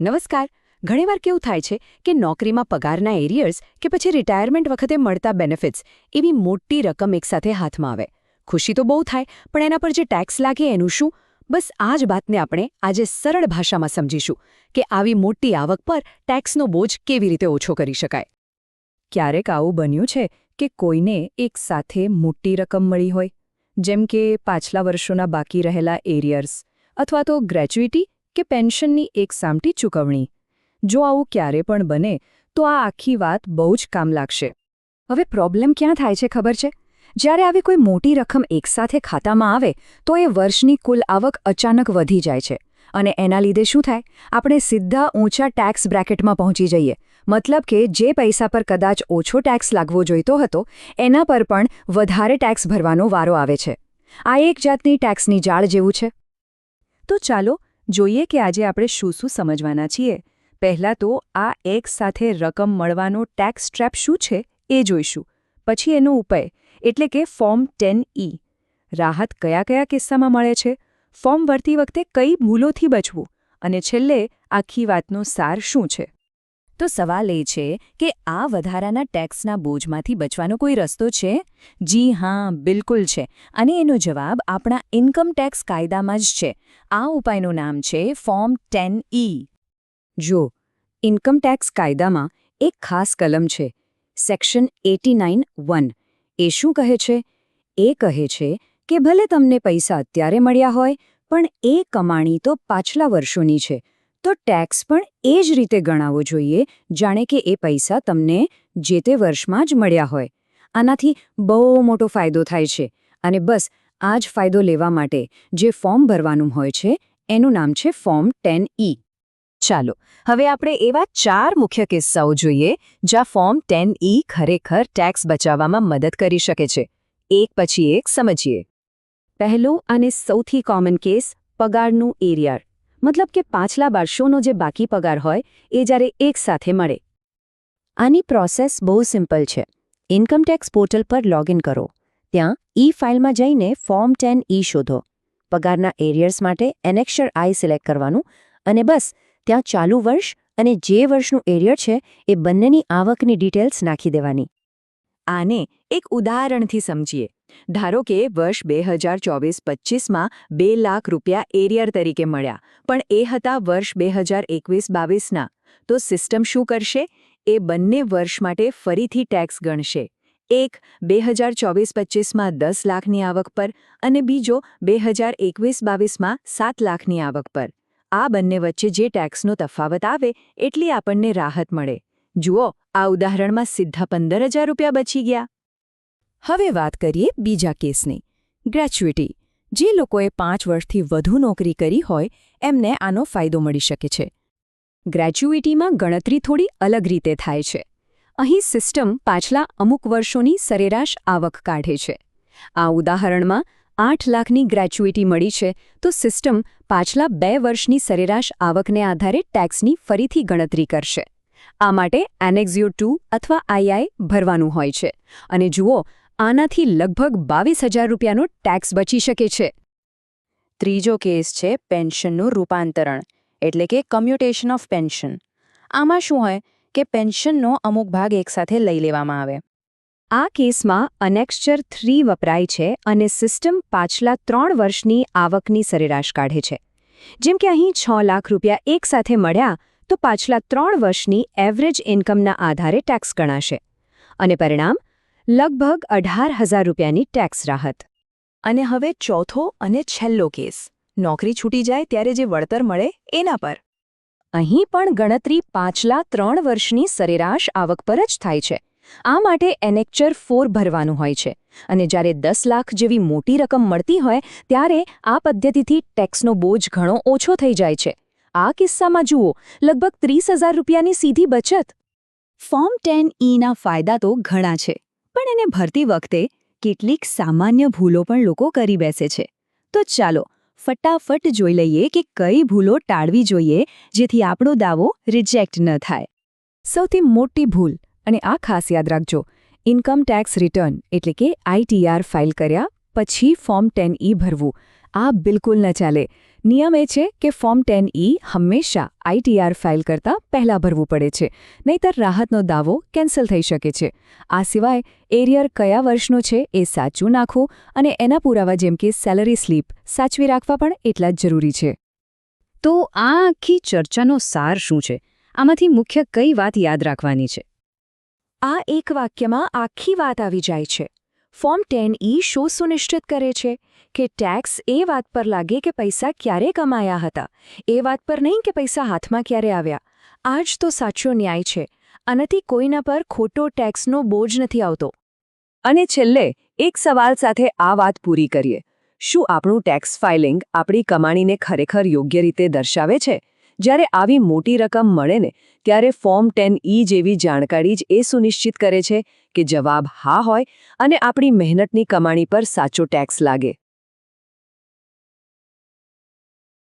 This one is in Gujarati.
નમસ્કાર. ઘણીવાર કેવું થાય છે કે નોકરીમાં પગારના એરિયર્સ કે પછી રિટાયરમેન્ટ વખતે મળતા બેનિફિટ્સ એવી મોટી રકમ એકસાથે હાથમાં આવે. ખુશી તો બહુ થાય, પણ એના પર જે ટેક્સ લાગે એનું શું? બસ આ જ વાતને આપણે આજે સરળ ભાષામાં સમજીશું કે આવી મોટી આવક પર ટેક્સનો બોજ કેવી રીતે ઓછો કરી શકાય. ક્યારેક આવું બન્યું છે કે કોઈને એક સાથે મોટી રકમ મળી હોય, જેમ કે પાછલા વર્ષોના બાકી રહેલા એરિયર્સ અથવા તો ગ્રેચ્યુઇટી કે પેન્શનની એક સામટી ચૂકવણી. જો આવું ક્યારે પણ બને તો આ આખી વાત બહુ જ કામ લાગશે. હવે પ્રોબ્લેમ ક્યાં થાય છે ખબર છે? જ્યારે આવી કોઈ મોટી રકમ એકસાથે ખાતામાં આવે તો એ વર્ષની કુલ આવક અચાનક વધી જાય છે અને એના લીધે શું થાય? આપણે સીધા ઊંચા ટેક્સ બ્રેકેટમાં પહોંચી જઈએ. મતલબ કે જે પૈસા પર કદાચ ઓછો ટેક્સ લાગવો જોઈતો હતો એના પર પણ વધારે ટેક્સ ભરવાનો વારો આવે છે. આ એક જાતની ટેક્સની જાળ જેવું છે. તો ચાલો જોઈએ કે આજે આપણે શું સમજવાના છીએ. પહેલાં તો આ એક સાથે રકમ મળવાનો ટેક્સ ટ્રેપ શું છે એ જોઈશું. પછી એનો ઉપાય એટલે કે ફોર્મ 10E. રાહત કયા કયા કિસ્સામાં મળે છે, ફોર્મ ભરતી વખતે કઈ ભૂલોથી બચવું, અને છેલ્લે આખી વાતનો સાર શું છે. તો સવાલ એ છે કે આ વધારાના ટેક્સના બોજમાંથી બચવાનો કોઈ રસ્તો છે? જી હા, બિલકુલ છે. અને એનો જવાબ આપણા ઇન્કમ ટેક્સ કાયદામાં જ છે. આ ઉપાયનું નામ છે ફોર્મ 10E. જો ઇન્કમ ટેક્સ કાયદામાં એક ખાસ કલમ છે, સેક્શન 89(1). એ શું કહે છે? એ કહે છે કે ભલે તમને પૈસા અત્યારે મળ્યા હોય, પણ એ કમાણી તો પાછલા વર્ષોની છે, તો ટેક્સ પણ એ જ રીતે ગણાવવો જોઈએ જાણે કે એ પૈસા તમને જે તે વર્ષમાં જ મળ્યા હોય. આનાથી બહુ મોટો ફાયદો થાય છે, અને બસ આ જ ફાયદો લેવા માટે જે ફોર્મ ભરવાનું હોય છે એનું નામ છે ફોર્મ 10E. ચાલો હવે આપણે એવા 4 મુખ્ય કિસ્સાઓ જોઈએ જ્યાં ફોર્મ 10E ખરેખર ટેક્સ બચાવવામાં મદદ કરી શકે છે. એક પછી એક સમજીએ. પહેલો અને સૌથી કોમન કેસ, પગારનું એરિયર. મતલબ કે પાછલા વર્ષોનો જે બાકી પગાર હોય એ જ્યારે એકસાથે મળે. આની પ્રોસેસ બહુ સિમ્પલ છે. ઇન્કમ ટેક્સ પોર્ટલ પર લોગિન કરો. ત્યાં ફાઇલમાં જઈને ફોર્મ 10E શોધો. પગારના એરિયર્સ માટે એનેક્સર I સિલેક્ટ કરવાનું, અને બસ ત્યાં ચાલુ વર્ષ અને જે વર્ષનું એરિયર છે એ બંનેની આવકની ડિટેલ્સ નાખી દેવાની. આને એક ઉદાહરણથી સમજીએ. ધારો કે વર્ષ 2024-25માં 2 લાખ રૂપિયા એરિયર તરીકે મળ્યા, પણ એ હતા વર્ષ 2021-22ના. તો સિસ્ટમ શું કરશે? એ બંને વર્ષ માટે ફરીથી ટેક્સ ગણશે. એક 2024-25માં 10 લાખની આવક પર અને બીજો 2021-22માં 7 લાખની આવક પર. આ બંને વચ્ચે જે ટેક્સનો તફાવત આવે એટલી આપણને રાહત મળે. જુઓ, આ ઉદાહરણમાં સીધા 15,000 રૂપિયા બચી ગયા. હવે વાત કરીએ બીજા કેસની, ગ્રેચ્યુઇટી. જે લોકોએ 5 વર્ષથી વધુ નોકરી કરી હોય એમને આનો ફાયદો મળી શકે છે. ગ્રેચ્યુઇટીમાં ગણતરી થોડી અલગ રીતે થાય છે. અહીં સિસ્ટમ પાછલા અમુક વર્ષોની સરેરાશ આવક કાઢે છે. આ ઉદાહરણમાં 8 લાખની ગ્રેચ્યુઇટી મળી છે, તો સિસ્ટમ પાછલા 2 વર્ષની સરેરાશ આવકને આધારે ટેક્સની ફરીથી ગણતરી કરશે. આ માટે એનેક્સ 2 અથવા II ભરવાનું હોય છે. અને જુઓ, આનાથી લગભગ 22,000 રૂપિયાનો ટેક્સ બચી શકે છે. ત્રીજો કેસ છે પેન્શનનું રૂપાંતરણ, એટલે કે કમ્યુટેશન ઓફ પેન્શન. આમાં શું હોય કે પેન્શનનો અમુક ભાગ એકસાથે લઈ લેવામાં આવે. આ કેસમાં એનેક્સર 3 વપરાય છે અને સિસ્ટમ પાછલા 3 વર્ષની આવકની સરેરાશ કાઢે છે. જેમ કે અહીં 6 લાખ રૂપિયા એકસાથે મળ્યા તો પાછલા 3 વર્ષની એવરેજ ઇન્કમના આધારે ટેક્સ ગણાશે. અને પરિણામ લગભગ 18,000 રૂપિયાની ટેક્સ રાહત. અને હવે ચોથો અને છેલ્લો કેસ, નોકરી છૂટી જાય ત્યારે જે વળતર મળે એના પર. અહીં પણ ગણતરી પાછલા 3 વર્ષની સરેરાશ આવક પર જ થાય છે. આ માટે એનેક્સર 4 ભરવાનું હોય છે, અને જ્યારે 10 લાખ જેવી મોટી રકમ મળતી હોય ત્યારે આ પદ્ધતિથી ટેક્સનો બોજ ઘણો ઓછો થઈ જાય છે. આ કિસ્સામાં જુઓ, લગભગ 30,000 રૂપિયાની સીધી બચત. ફોર્મ 10Eના ફાયદા તો ઘણા છે, પણ એને ભરતી વખતે કેટલીક સામાન્ય ભૂલો પણ લોકો કરી બેસે છે. તો ચાલો ફટાફટ જોઈ લઈએ કે કઈ ભૂલો ટાળવી જોઈએ જેથી આપણો દાવો રિજેક્ટ ન થાય. સૌથી મોટી ભૂલ, અને આ ખાસ યાદ રાખજો, ઇન્કમ ટેક્સ રિટર્ન એટલે કે ITR ફાઇલ કર્યા પછી ફોર્મ 10E ભરવું. આ બિલકુલ ન ચાલે. નિયમ એ છે કે ફોર્મ 10E હંમેશા ITR ફાઇલ કરતાં પહેલાં ભરવું પડે છે, નહીંતર રાહતનો દાવો કેન્સલ થઈ શકે છે. આ સિવાય એરિયર કયા વર્ષનો છે એ સાચું નાખવું અને એના પુરાવા જેમ કે સેલરી સ્લીપ સાચવી રાખવા પણ એટલા જ જરૂરી છે. તો આ આખી ચર્ચાનો સાર શું છે? આમાંથી મુખ્ય કઈ વાત યાદ રાખવાની છે? આ એક વાક્યમાં આખી વાત આવી જાય છે. ફોર્મ 10E શું સુનિશ્ચિત કરે છે કે ટેક્સ એ વાત પર લાગે કે પૈસા ક્યારે કમાયા હતા, એ વાત પર નહીં કે પૈસા હાથમાં ક્યારે આવ્યા. આ જ તો સાચો ન્યાય છે. આનાથી કોઈના પર ખોટો ટેક્સનો બોજ નથી આવતો. અને છેલ્લે એક સવાલ સાથે આ વાત પૂરી કરીએ. શું આપણું ટેક્સ ફાઇલિંગ આપણી કમાણીને ખરેખર યોગ્ય રીતે દર્શાવે છે? જ્યારે આવી મોટી રકમ મળે ને ત્યારે ફોર્મ 10E જેવી જાણકારી જ એ સુનિશ્ચિત કરે છે કે જવાબ હા હોય અને આપણી મહેનતની કમાણી પર સાચો ટેક્સ લાગે.